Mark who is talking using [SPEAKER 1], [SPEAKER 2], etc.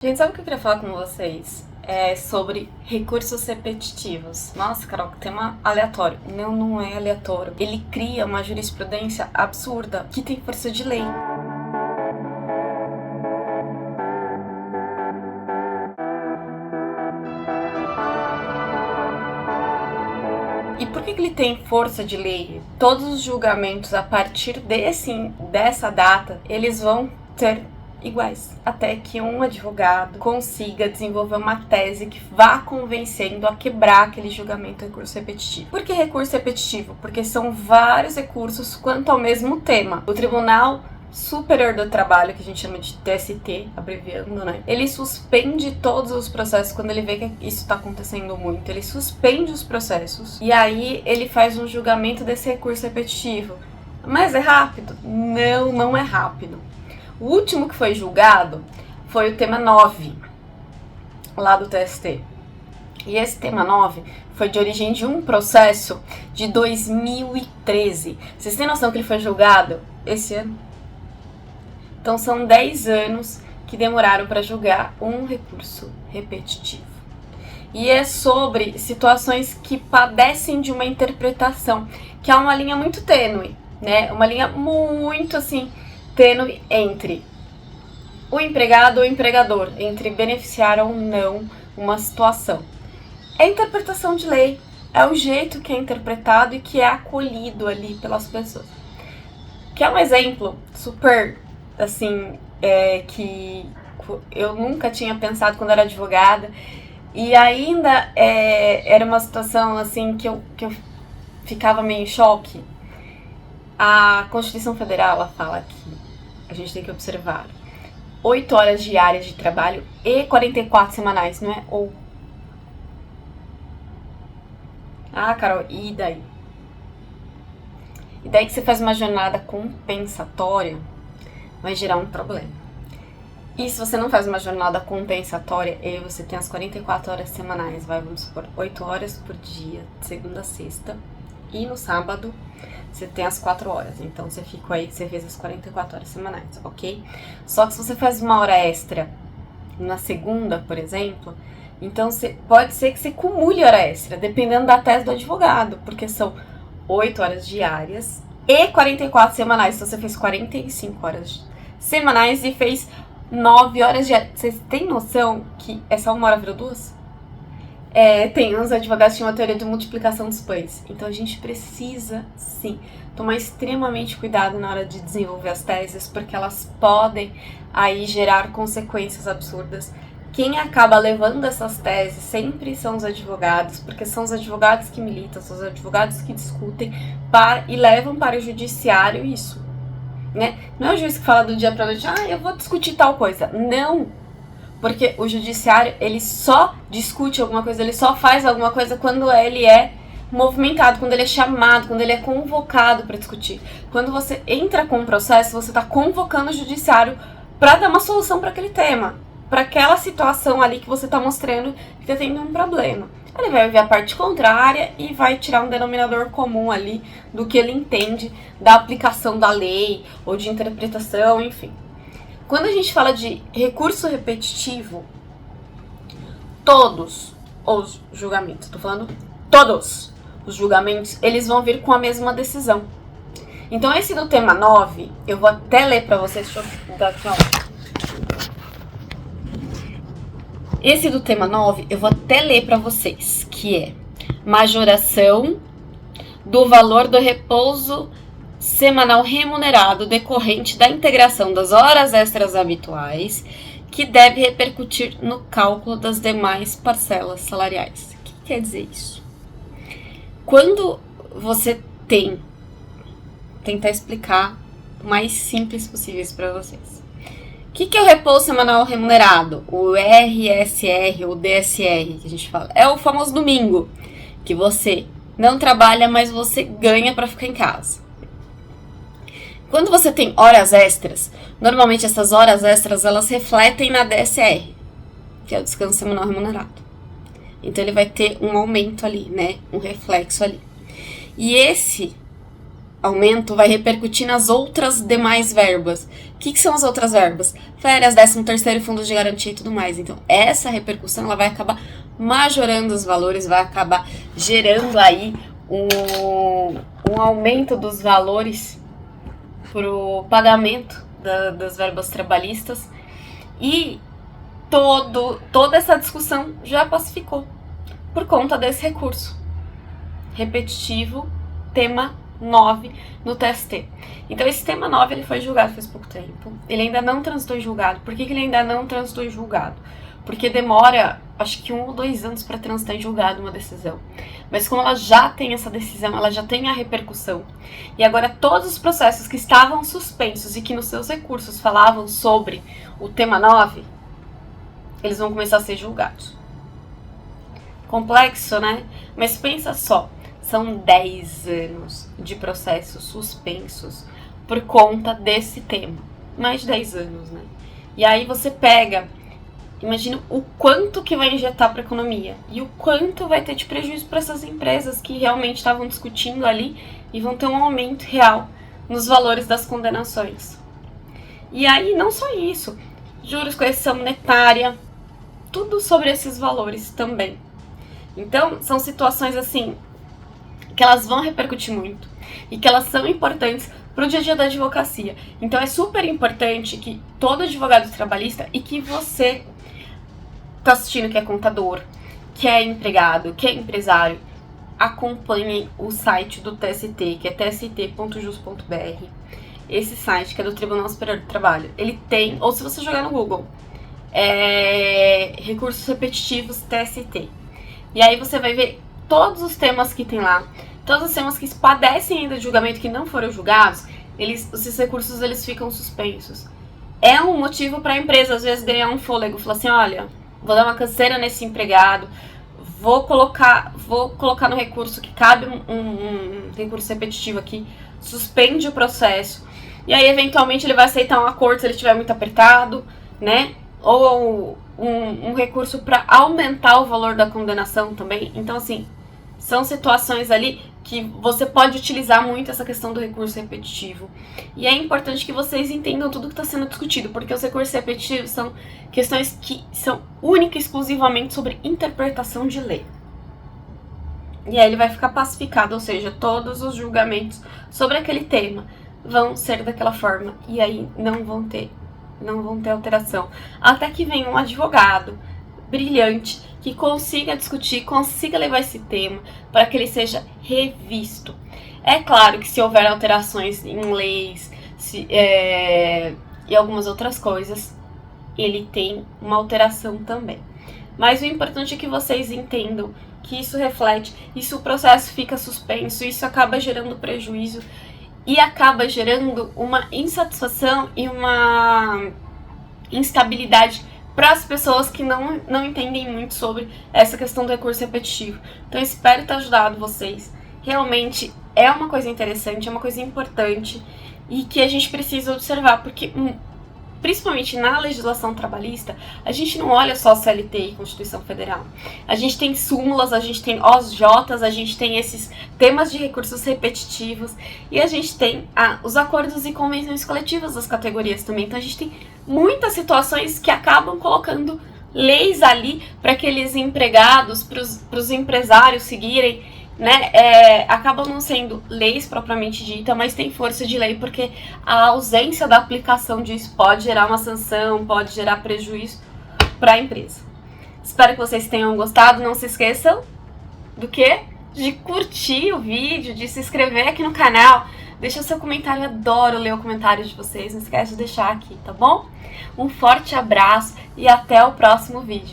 [SPEAKER 1] Gente, sabe o que eu queria falar com vocês? É sobre recursos repetitivos. Nossa, Carol, que tema aleatório. Não é aleatório. Ele cria uma jurisprudência absurda que tem força de lei. E por que ele tem força de lei? Todos os julgamentos a partir dessa data, eles vão ser iguais, até que um advogado consiga desenvolver uma tese que vá convencendo a quebrar aquele julgamento recurso repetitivo. Por que recurso repetitivo? Porque são vários recursos quanto ao mesmo tema. O Tribunal Superior do Trabalho, que a gente chama de TST, abreviando, né? Ele suspende todos os processos quando ele vê que isso tá acontecendo muito. Ele suspende os processos e aí ele faz um julgamento desse recurso repetitivo. Mas é rápido? Não é rápido. O último que foi julgado foi o tema 9, lá do TST. E esse tema 9 foi de origem de um processo de 2013. Vocês têm noção que ele foi julgado esse ano? Então são 10 anos que demoraram para julgar um recurso repetitivo. E é sobre situações que padecem de uma interpretação, que é uma linha muito tênue, né? Uma linha muito assim tênue entre o empregado ou o empregador, entre beneficiar ou não uma situação. É interpretação de lei, é o jeito que é interpretado e que é acolhido ali pelas pessoas. Que é um exemplo super, assim, que eu nunca tinha pensado quando era advogada, e ainda era uma situação assim que eu ficava meio em choque. A Constituição Federal, ela fala que a gente tem que observar 8 horas diárias de trabalho e 44 semanais, não é? Ou... Ah, Carol, e daí? E daí que você faz uma jornada compensatória, vai gerar um problema. E se você não faz uma jornada compensatória e você tem as 44 horas semanais, vamos supor, 8 horas por dia, de segunda a sexta, e no sábado você tem as 4 horas, então você fica aí, você fez as 44 horas semanais, ok? Só que se você faz uma hora extra na segunda, por exemplo, então pode ser que você cumule hora extra, dependendo da tese do advogado, porque são 8 horas diárias e 44 semanais, então você fez 45 horas semanais e fez 9 horas diárias. Vocês têm noção que essa 1 hora virou 2? Tem uns advogados que tinham uma teoria de multiplicação dos pães. Então a gente precisa, sim, tomar extremamente cuidado na hora de desenvolver as teses, porque elas podem aí gerar consequências absurdas. Quem acaba levando essas teses sempre são os advogados, porque são os advogados que militam, são os advogados que discutem e levam para o judiciário isso, né? Não é o juiz que fala do dia para noite, eu vou discutir tal coisa. Não! Porque o judiciário, ele só discute alguma coisa, ele só faz alguma coisa quando ele é movimentado, quando ele é chamado, quando ele é convocado para discutir. Quando você entra com um processo, você está convocando o judiciário para dar uma solução para aquele tema, para aquela situação ali que você está mostrando que está tendo um problema. Ele vai ver a parte contrária e vai tirar um denominador comum ali do que ele entende da aplicação da lei ou de interpretação, enfim. Quando a gente fala de recurso repetitivo, todos os julgamentos, tô falando todos os julgamentos, eles vão vir com a mesma decisão. Então esse do tema 9, eu vou até ler pra vocês, deixa eu dar aqui, ó. Esse do tema 9, eu vou até ler pra vocês, que é majoração do valor do repouso semanal remunerado decorrente da integração das horas extras habituais, que deve repercutir no cálculo das demais parcelas salariais. O que quer dizer isso? Quando você tentar explicar o mais simples possível para vocês. O que é o repouso semanal remunerado? O RSR ou DSR, que a gente fala. É o famoso domingo, que você não trabalha, mas você ganha para ficar em casa. Quando você tem horas extras, normalmente essas horas extras, elas refletem na DSR, que é o descanso semanal remunerado. Então, ele vai ter um aumento ali, né? Um reflexo ali. E esse aumento vai repercutir nas outras demais verbas. O que são as outras verbas? Férias, 13º, fundo de garantia e tudo mais. Então, essa repercussão ela vai acabar majorando os valores, vai acabar gerando aí um aumento dos valores para o pagamento das verbas trabalhistas. E toda essa discussão já pacificou por conta desse recurso repetitivo, tema 9 no TST. Então esse tema 9 ele foi julgado faz pouco tempo. Ele ainda não transitou em julgado. Por que ele ainda não transitou em julgado? Porque demora, acho que 1 ou 2 anos para transitar em julgado uma decisão. Mas como ela já tem essa decisão, ela já tem a repercussão. E agora todos os processos que estavam suspensos e que nos seus recursos falavam sobre o tema 9, eles vão começar a ser julgados. Complexo, né? Mas pensa só. São 10 anos de processos suspensos por conta desse tema. Mais de 10 anos, né? E aí você pega, imagina o quanto que vai injetar para a economia e o quanto vai ter de prejuízo para essas empresas que realmente estavam discutindo ali e vão ter um aumento real nos valores das condenações. E aí não só isso, juros, correção monetária, tudo sobre esses valores também. Então são situações assim que elas vão repercutir muito e que elas são importantes para o dia a dia da advocacia. Então é super importante que todo advogado trabalhista e que você está assistindo que é contador, que é empregado, que é empresário, acompanhem o site do TST, que é tst.jus.br. Esse site que é do Tribunal Superior do Trabalho. Ele tem, ou se você jogar no Google, recursos repetitivos TST. E aí você vai ver todos os temas que tem lá, todos os temas que padecem ainda de julgamento que não foram julgados, esses recursos eles ficam suspensos. É um motivo para a empresa às vezes ganhar um fôlego, falar assim, olha, vou dar uma canseira nesse empregado, vou colocar no recurso que cabe um recurso repetitivo aqui, suspende o processo, e aí eventualmente ele vai aceitar um acordo se ele estiver muito apertado, né? Ou um recurso para aumentar o valor da condenação também. Então, assim, são situações ali que você pode utilizar muito essa questão do recurso repetitivo. E é importante que vocês entendam tudo que está sendo discutido, porque os recursos repetitivos são questões que são única e exclusivamente sobre interpretação de lei. E aí ele vai ficar pacificado, ou seja, todos os julgamentos sobre aquele tema vão ser daquela forma, e aí não vão ter alteração. Até que venha um advogado brilhante que consiga discutir, consiga levar esse tema para que ele seja revisto. É claro que se houver alterações em leis e algumas outras coisas, ele tem uma alteração também. Mas o importante é que vocês entendam que isso reflete, isso o processo fica suspenso, isso acaba gerando prejuízo e acaba gerando uma insatisfação e uma instabilidade para as pessoas que não entendem muito sobre essa questão do recurso repetitivo. Então, espero ter ajudado vocês. Realmente é uma coisa interessante, é uma coisa importante e que a gente precisa observar, porque principalmente na legislação trabalhista, a gente não olha só CLT e Constituição Federal. A gente tem súmulas, a gente tem OSJs, a gente tem esses temas de recursos repetitivos e a gente tem os acordos e convenções coletivas das categorias também. Então a gente tem muitas situações que acabam colocando leis ali para aqueles empregados, para os empresários seguirem, né? Acabam não sendo leis propriamente dita, mas tem força de lei porque a ausência da aplicação disso pode gerar uma sanção, pode gerar prejuízo para a empresa. Espero que vocês tenham gostado. Não se esqueçam do quê? De curtir o vídeo, de se inscrever aqui no canal. Deixa seu comentário, eu adoro ler o comentário de vocês. Não esquece de deixar aqui, tá bom? Um forte abraço e até o próximo vídeo.